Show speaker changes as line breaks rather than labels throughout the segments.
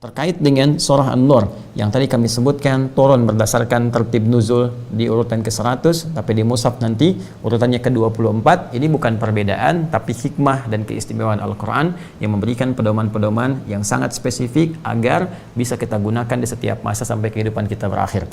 Terkait dengan surah An-Nur yang tadi kami sebutkan turun berdasarkan tertib nuzul di urutan ke-100, tapi di mushaf nanti urutannya ke-24. Ini bukan perbedaan, tapi hikmah dan keistimewaan Al-Quran yang memberikan pedoman-pedoman yang sangat spesifik agar bisa kita gunakan di setiap masa sampai kehidupan kita berakhir.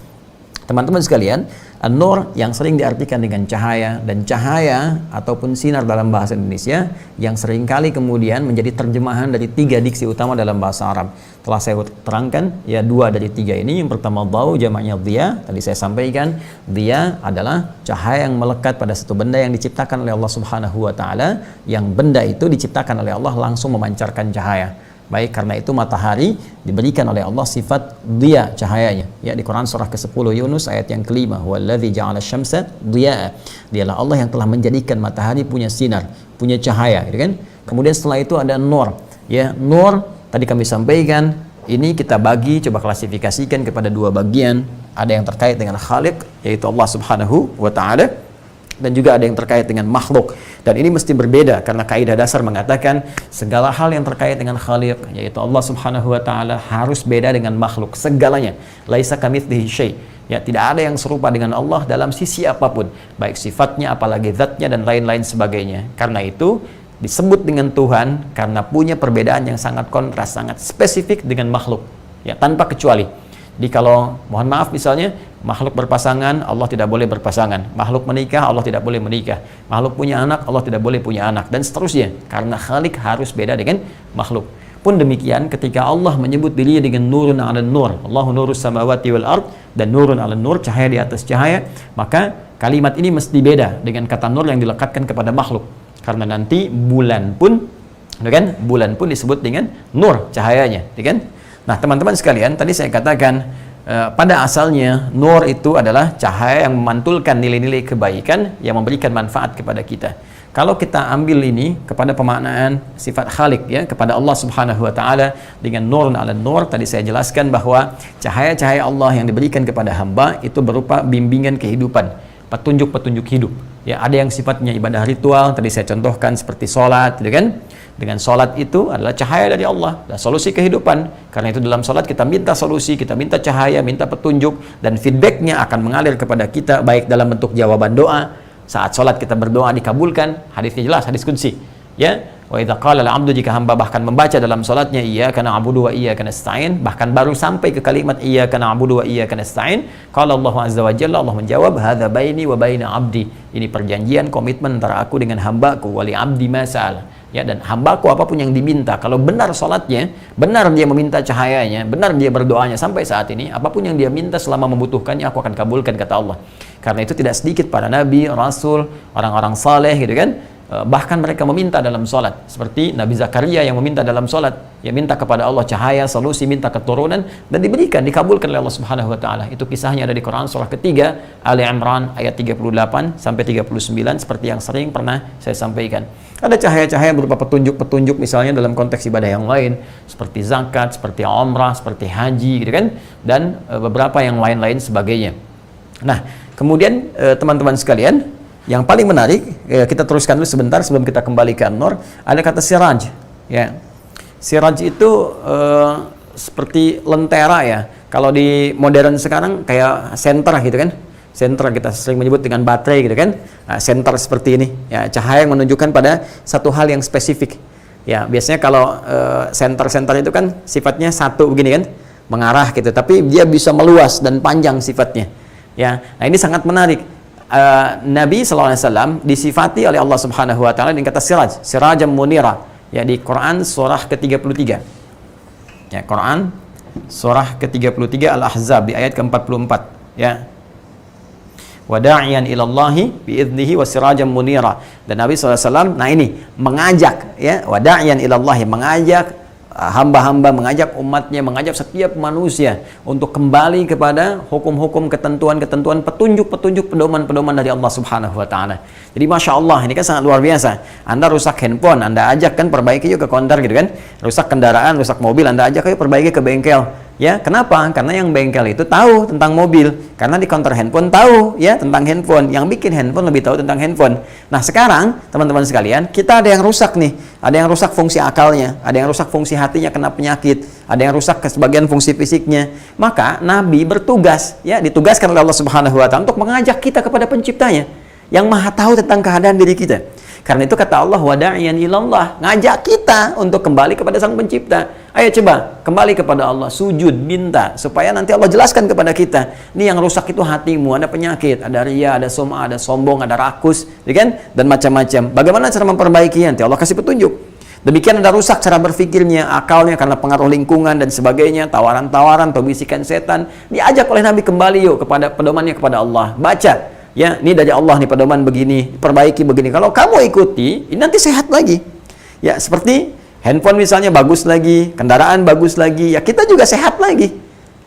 Teman-teman sekalian, An-Nur yang sering diartikan dengan cahaya, dan cahaya ataupun sinar dalam bahasa Indonesia yang seringkali kemudian menjadi terjemahan dari 3 diksi utama dalam bahasa Arab. Telah saya terangkan ya 2 dari 3 ini. Yang pertama dhau, jamaknya dhiya. Tadi saya sampaikan dhiya adalah cahaya yang melekat pada satu benda yang diciptakan oleh Allah Subhanahu wa taala, yang benda itu diciptakan oleh Allah langsung memancarkan cahaya. Baik, karena itu matahari diberikan oleh Allah sifat dhiya, cahayanya. Ya, di Quran surah ke-10 Yunus ayat yang ke-5, huwallazi ja'ala syamsa dhiya. Dialah Allah yang telah menjadikan matahari punya sinar, punya cahaya, gitu kan? Kemudian setelah itu ada nur. Ya, nur tadi kami sampaikan, ini kita bagi, coba klasifikasikan kepada 2 bagian. Ada yang terkait dengan Khaliq, yaitu Allah Subhanahu wa taala, dan juga ada yang terkait dengan makhluk. Dan ini mesti berbeda karena kaidah dasar mengatakan segala hal yang terkait dengan Khaliq, yaitu Allah Subhanahu wa taala, harus beda dengan makhluk segalanya. Laisa kamitslihi syai'. Ya, tidak ada yang serupa dengan Allah dalam sisi apapun, baik sifatnya apalagi zatnya dan lain-lain sebagainya. Karena itu disebut dengan Tuhan karena punya perbedaan yang sangat kontras, sangat spesifik dengan makhluk. Ya, tanpa kecuali. Jadi kalau mohon maaf misalnya makhluk berpasangan, Allah tidak boleh berpasangan. Makhluk menikah, Allah tidak boleh menikah. Makhluk punya anak, Allah tidak boleh punya anak, dan seterusnya. Karena Khalik harus beda dengan makhluk. Pun demikian ketika Allah menyebut dirinya dengan nurun 'alan nur, Allahu nurus samawati wal ard, dan nurun 'alan nur, cahaya di atas cahaya, maka kalimat ini mesti beda dengan kata nur yang dilekatkan kepada makhluk. Karena nanti bulan pun, kan? Bulan pun disebut dengan nur, cahayanya, kan? Nah, teman-teman sekalian, tadi saya katakan pada asalnya nur itu adalah cahaya yang memantulkan nilai-nilai kebaikan yang memberikan manfaat kepada kita. Kalau kita ambil ini kepada pemaknaan sifat Khaliq, ya, kepada Allah Subhanahu wa taala dengan nurun 'alan nur, tadi saya jelaskan bahwa cahaya-cahaya Allah yang diberikan kepada hamba itu berupa bimbingan kehidupan, petunjuk-petunjuk hidup. Ya, ada yang sifatnya ibadah ritual, tadi saya contohkan seperti sholat, gitu kan? Dengan sholat itu adalah cahaya dari Allah, dan solusi kehidupan. Karena itu dalam sholat kita minta solusi, kita minta cahaya, minta petunjuk, dan feedbacknya akan mengalir kepada kita, baik dalam bentuk jawaban doa. Saat sholat kita berdoa dikabulkan, hadisnya jelas, hadis qudsi. Ya, wa idza qala al-'abdu, jika hamba bahkan membaca dalam sholatnya iyyaka na'budu wa iyyaka nasta'in, bahkan baru sampai ke kalimat iyyaka na'budu wa iyyaka nasta'in, qala Allah azza wa jalla, Allah menjawab, hadza baini wa baina 'abdi. Ini perjanjian, komitmen antara aku dengan hambaku, wa li 'abdi ma sa'ala. Ya, dan hambaku apapun yang diminta, kalau benar sholatnya, benar dia meminta cahayanya, benar dia berdoanya sampai saat ini, apapun yang dia minta selama membutuhkannya, aku akan kabulkan, kata Allah. Karena itu tidak sedikit para nabi, rasul, orang-orang saleh, gitu kan, bahkan mereka meminta dalam sholat, seperti Nabi Zakaria yang meminta dalam sholat, ya, minta kepada Allah cahaya, solusi, minta keturunan, dan diberikan, dikabulkan oleh Allah Subhanahu wa taala. Itu kisahnya ada di Quran surah ketiga Ali Imran ayat 38 sampai 39, seperti yang sering pernah saya sampaikan. Ada cahaya-cahaya berupa petunjuk-petunjuk misalnya dalam konteks ibadah yang lain, seperti zakat, seperti umrah, seperti haji, gitu kan, dan beberapa yang lain-lain sebagainya. Nah, kemudian teman-teman sekalian, yang paling menarik, kita teruskan dulu sebentar sebelum kita kembali ke An-Nur, ada kata siraj. Ya, siraj itu seperti lentera, ya. Kalau di modern sekarang kayak senter, gitu kan. Senter kita sering menyebut dengan baterai, gitu kan. Nah, senter seperti ini, ya, cahaya yang menunjukkan pada satu hal yang spesifik. Ya, biasanya kalau senter-senter itu kan sifatnya satu begini kan, mengarah gitu, tapi dia bisa meluas dan panjang sifatnya. Ya, nah ini sangat menarik. Nabi SAW disifati oleh Allah Subhanahu wa taala dengan kata siraj, sirajam munira, ya, di Quran surah ke-33. Ya, Quran surah ke-33 Al-Ahzab di ayat ke-44, ya. Wada'iyan ilallahi bi'idnihi wa sirajam munira. Dan Nabi SAW, nah ini mengajak, ya, wada'iyan ilallahi, mengajak hamba-hamba, mengajak umatnya, mengajak setiap manusia untuk kembali kepada hukum-hukum, ketentuan-ketentuan, petunjuk-petunjuk, pedoman-pedoman dari Allah Subhanahu wa taala. Jadi Masya Allah, ini kan sangat luar biasa. Anda rusak handphone, Anda ajak kan perbaiki yuk ke konter, gitu kan. Rusak kendaraan, rusak mobil, Anda ajak yuk perbaiki ke bengkel. Ya, kenapa? Karena yang bengkel itu tahu tentang mobil. Karena di counter handphone tahu ya tentang handphone. Yang bikin handphone lebih tahu tentang handphone. Nah, sekarang teman-teman sekalian, kita ada yang rusak nih. Ada yang rusak fungsi akalnya, ada yang rusak fungsi hatinya kena penyakit, ada yang rusak ke sebagian fungsi fisiknya. Maka Nabi bertugas, ya, ditugaskan oleh Allah Subhanahu wa taala untuk mengajak kita kepada penciptanya yang Maha tahu tentang keadaan diri kita. Karena itu kata Allah, wada'iyan ilallah, ngajak kita untuk kembali kepada Sang Pencipta. Ayo coba kembali kepada Allah, sujud, minta supaya nanti Allah jelaskan kepada kita. Ini yang rusak itu hatimu, ada penyakit, ada riya, ada sum'ah, ada sombong, ada rakus, ya kan? Dan macam-macam. Bagaimana cara memperbaikinya? Nanti Allah kasih petunjuk. Demikian ada rusak cara berpikirnya, akalnya karena pengaruh lingkungan dan sebagainya, tawaran-tawaran atau bisikan setan. Diajak oleh Nabi kembali yuk kepada pedomannya kepada Allah. Baca. Ya, ini dari Allah nih pedoman begini, perbaiki begini. Kalau kamu ikuti, ini nanti sehat lagi. Ya, seperti handphone misalnya bagus lagi, kendaraan bagus lagi, ya kita juga sehat lagi.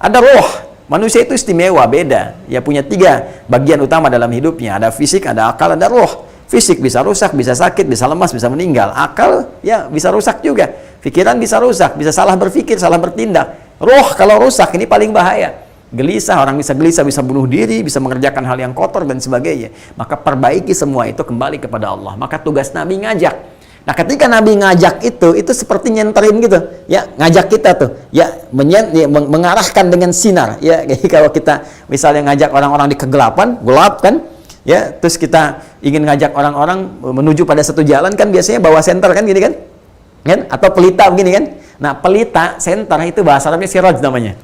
Ada roh. Manusia itu istimewa, beda. Ya punya 3 bagian utama dalam hidupnya. Ada fisik, ada akal, ada roh. Fisik bisa rusak, bisa sakit, bisa lemas, bisa meninggal. Akal ya bisa rusak juga. Pikiran bisa rusak, bisa salah berpikir, salah bertindak. Roh kalau rusak ini paling bahaya. Gelisah, orang bisa gelisah, bisa bunuh diri, bisa mengerjakan hal yang kotor dan sebagainya. Maka perbaiki semua itu kembali kepada Allah. Maka tugas Nabi ngajak. Nah, ketika Nabi ngajak itu seperti nyenterin gitu, ya, ngajak kita tuh, ya, mengarahkan dengan sinar, ya. Kalau kita misalnya ngajak orang-orang di kegelapan, gelap kan, ya, terus kita ingin ngajak orang-orang menuju pada satu jalan kan biasanya bawa senter kan gini kan? Atau pelita begini kan? Nah, pelita, senter itu bahasa Arabnya siraj namanya.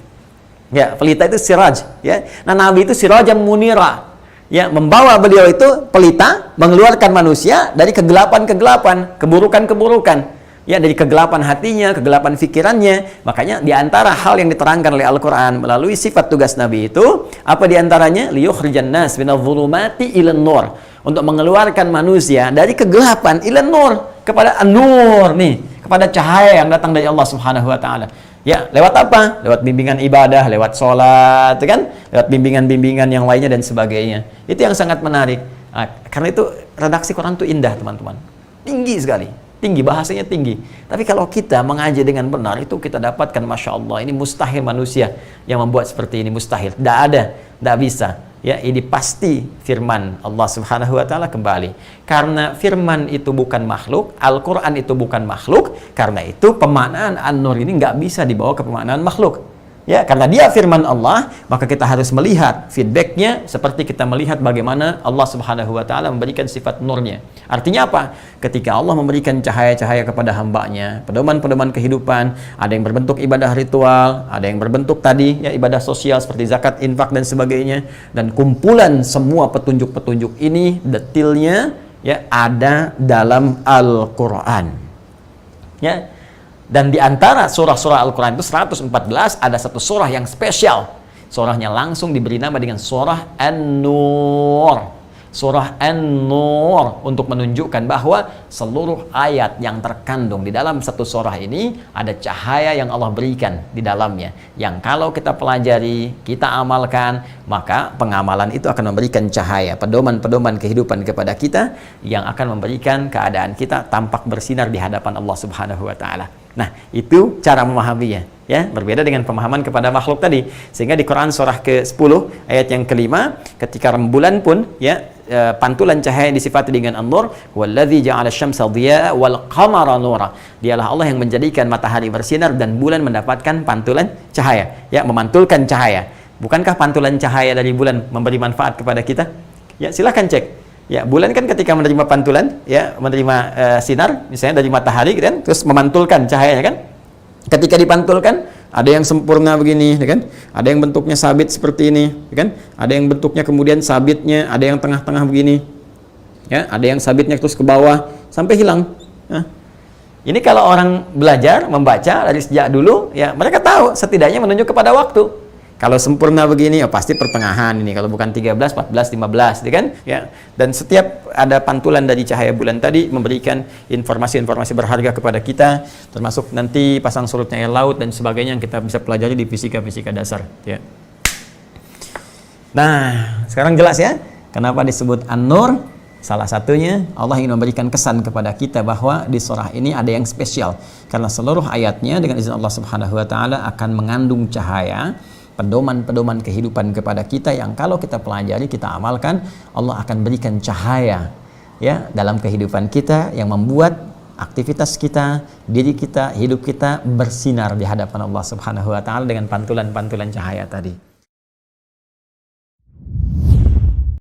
Ya, pelita itu siraj, ya. Nah, Nabi itu sirajam munira. Ya, membawa beliau itu pelita mengeluarkan manusia dari kegelapan-kegelapan, keburukan-keburukan. Ya, dari kegelapan hatinya, kegelapan pikirannya. Makanya di antara hal yang diterangkan oleh Al-Qur'an melalui sifat tugas Nabi itu, apa di antaranya? Liyukhrijan nas minadh-dhulumati ilan nur. Untuk mengeluarkan manusia dari kegelapan ilan nur kepada an-nur nih, kepada cahaya yang datang dari Allah Subhanahu wa taala. Ya, lewat apa? Lewat bimbingan ibadah, lewat sholat, kan? Lewat bimbingan-bimbingan yang lainnya dan sebagainya. Itu yang sangat menarik. Nah, karena itu redaksi Quran itu indah, teman-teman. Tinggi sekali. Tinggi, bahasanya tinggi. Tapi kalau kita mengaji dengan benar, itu kita dapatkan, Masya Allah, ini mustahil manusia yang membuat seperti ini, mustahil. Tidak ada, tidak bisa. Ya, ini pasti firman Allah Subhanahu wa taala kembali. Karena firman itu bukan makhluk, Al-Qur'an itu bukan makhluk, karena itu pemaknaan An-Nur ini nggak bisa dibawa ke pemaknaan makhluk. Ya, karena dia firman Allah, maka kita harus melihat feedbacknya seperti kita melihat bagaimana Allah Subhanahu wa taala memberikan sifat nurnya. Artinya apa? Ketika Allah memberikan cahaya-cahaya kepada hambanya, pedoman-pedoman kehidupan, ada yang berbentuk ibadah ritual, ada yang berbentuk tadi ya ibadah sosial seperti zakat, infak dan sebagainya, dan kumpulan semua petunjuk-petunjuk ini detailnya ya ada dalam Al-Qur'an. Ya. Dan di antara surah-surah Al-Quran itu 114 ada satu surah yang spesial. Surahnya langsung diberi nama dengan surah An-Nur. Surah An-Nur untuk menunjukkan bahwa seluruh ayat yang terkandung di dalam satu surah ini ada cahaya yang Allah berikan di dalamnya. Yang kalau kita pelajari, kita amalkan, maka pengamalan itu akan memberikan cahaya, pedoman-pedoman kehidupan kepada kita yang akan memberikan keadaan kita tampak bersinar di hadapan Allah Subhanahu wa taala. Nah, itu cara memahaminya, ya, berbeda dengan pemahaman kepada makhluk tadi. Sehingga di Quran surah ke-10 ayat yang kelima, ketika rembulan pun ya pantulan cahaya yang disifati dengan an-nur, wallazi ja'ala asy-syamsa dhiya'a wal qamara nura. Dialah Allah yang menjadikan matahari bersinar dan bulan mendapatkan pantulan cahaya, ya, memantulkan cahaya. Bukankah pantulan cahaya dari bulan memberi manfaat kepada kita? Ya, silakan cek. Ya, bulan kan ketika menerima pantulan, ya, menerima sinar, misalnya dari matahari, kan, terus memantulkan cahayanya, kan? Ketika dipantulkan, ada yang sempurna begini, kan? Ada yang bentuknya sabit seperti ini, kan? Ada yang bentuknya kemudian sabitnya, ada yang tengah-tengah begini, ya, ada yang sabitnya terus ke bawah sampai hilang. Nah, ini kalau orang belajar membaca dari sejak dulu, ya, mereka tahu setidaknya menunjuk kepada waktu. Kalau sempurna begini, oh pasti pertengahan ini. Kalau bukan 13, 14, 15, kan? Ya. Dan setiap ada pantulan dari cahaya bulan tadi memberikan informasi-informasi berharga kepada kita, termasuk nanti pasang surutnya air laut dan sebagainya yang kita bisa pelajari di fisika-fisika dasar. Ya. Nah, sekarang jelas ya, kenapa disebut An-Nur? Salah satunya Allah ingin memberikan kesan kepada kita bahwa di surah ini ada yang spesial karena seluruh ayatnya dengan izin Allah Subhanahu wa taala akan mengandung cahaya, pedoman-pedoman kehidupan kepada kita yang kalau kita pelajari, kita amalkan, Allah akan berikan cahaya ya dalam kehidupan kita yang membuat aktivitas kita, diri kita, hidup kita bersinar di hadapan Allah Subhanahu wa taala dengan pantulan-pantulan cahaya tadi.